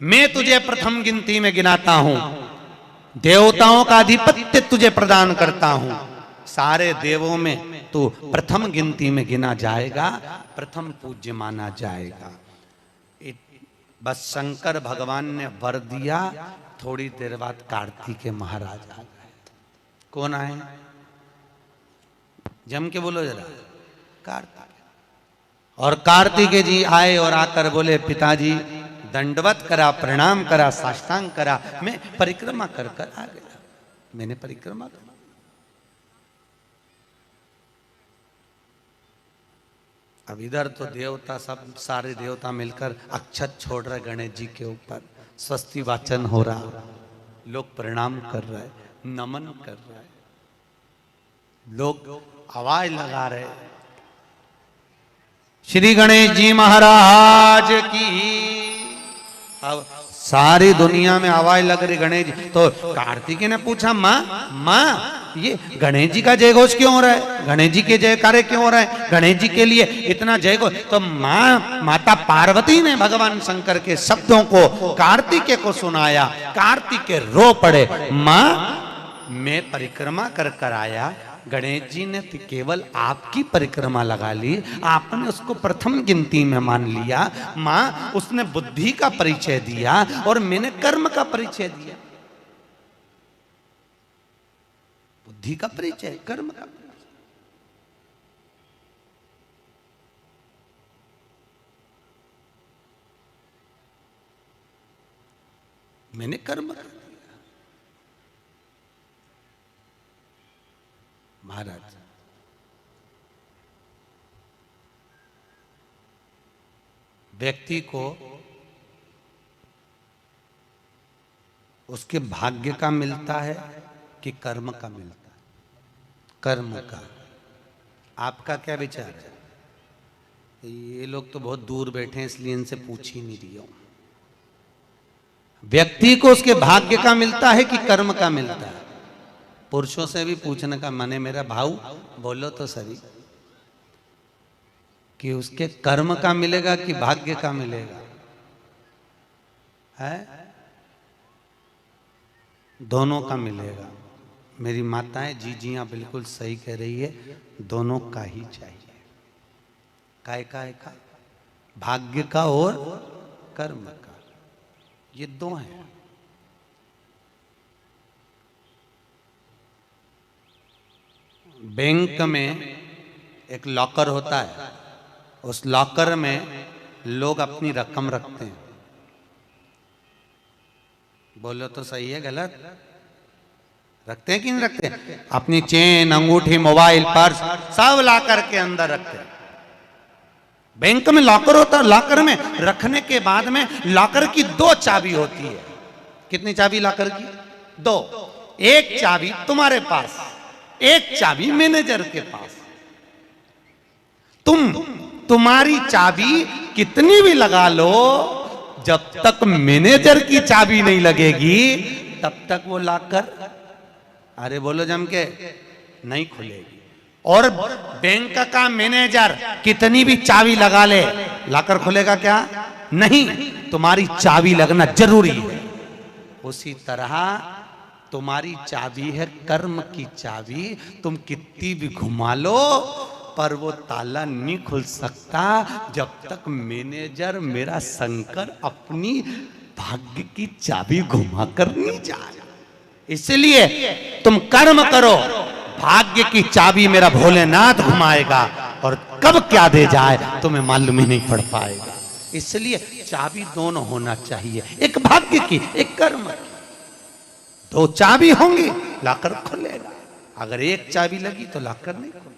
मैं तुझे प्रथम गिनती में गिनाता हूं, देवताओं का आधिपत्य तुझे प्रदान करता हूं, सारे देवों में तू प्रथम गिनती में गिना जाएगा, प्रथम पूज्य माना जाएगा। बस शंकर भगवान ने वर दिया, थोड़ी देर बाद कार्तिकेय महाराज आ गए। कौन आए? जम के बोलो जरा। कार्तिकेय। और कार्तिकेय जी आए और आकर बोले, पिताजी दंडवत करा, प्रणाम करा, साष्टांग करा, मैं परिक्रमा कर कर आ गया। मैंने परिक्रमा करा। अब इधर तो देवता सब सारे देवता मिलकर अक्षत छोड़ रहे गणेश जी के ऊपर, स्वस्ति वाचन हो रहा, लोग प्रणाम कर रहे, नमन कर रहे, लोग आवाज लगा रहे, श्री गणेश जी महाराज की। अब सारी दुनिया में आवाज लग रही गणेश जी। तो कार्तिकेय ने पूछा, माँ ये गणेश जी का जय घोष क्यों हो रहा है? गणेश जी के जयकारे क्यों हो रहा है? गणेश जी के लिए इतना जय घोष? तो माता पार्वती ने भगवान शंकर के शब्दों को कार्तिकेय को सुनाया। कार्तिकेय रो पड़े, माँ मैं परिक्रमा कर कर आया, गणेश जी ने तो केवल आपकी परिक्रमा लगा ली, आपने उसको प्रथम गिनती में मान लिया। माँ उसने बुद्धि का परिचय दिया और मैंने कर्म का परिचय दिया। बुद्धि का परिचय, कर्म का परिचय। मैंने कर्म कर दिया। महाराज व्यक्ति को उसके भाग्य का मिलता है कि कर्म का मिलता है? कर्म का। आपका क्या विचार है? ये लोग तो बहुत दूर बैठे हैं इसलिए इनसे पूछ ही नहीं रही हूं। व्यक्ति को उसके भाग्य का मिलता है कि कर्म का मिलता है? पुरुषों से भी पूछने का मन है मेरा भाऊ, बोलो तो सही कि उसके कर्म का मिलेगा कि भाग्य का मिलेगा? है दोनों का मिलेगा। मेरी माताएं जीजियां बिल्कुल सही कह रही है, दोनों का ही चाहिए। काय का भाग्य का और कर्म का, ये दो हैं। बैंक में एक लॉकर होता है, उस लॉकर में लोग अपनी रकम रखते हैं। बोलो तो सही है गलत? रखते हैं कि नहीं रखते? अपनी चेन, अंगूठी, मोबाइल, पर्स सब लॉकर के अंदर रखते हैं। बैंक में लॉकर होता है, लॉकर में रखने के बाद में लॉकर की दो चाबी होती है। कितनी चाबी लॉकर की? दो। एक चाबी तुम्हारे पास, एक चाबी मैनेजर के पास। तुम्हारी चाबी कितनी भी लगा लो, जब तक मैनेजर की चाबी नहीं लगेगी तब तक वो लॉकर, अरे बोलो जम के, नहीं खुलेगी। और बैंक का मैनेजर कितनी भी चाबी लगा ले, लॉकर खुलेगा क्या? नहीं, तुम्हारी चाबी लगना जरूरी है। उसी तरह तुम्हारी चाबी है कर्म की चाबी, तुम कितनी भी घुमा लो पर वो ताला नहीं खुल सकता जब तक मैनेजर मेरा शंकर अपनी भाग्य की चाबी घुमा कर नहीं जाए। इसलिए तुम कर्म करो, भाग्य की चाबी मेरा भोलेनाथ घुमाएगा, और कब क्या दे जाए तुम्हें मालूम ही नहीं पड़ पाएगा। इसलिए चाबी दोनों होना चाहिए, एक भाग्य की, एक कर्म की। दो चाबी होंगी लॉकर खुलेगा, अगर एक चाबी लगी तो लॉकर नहीं खुलेगा।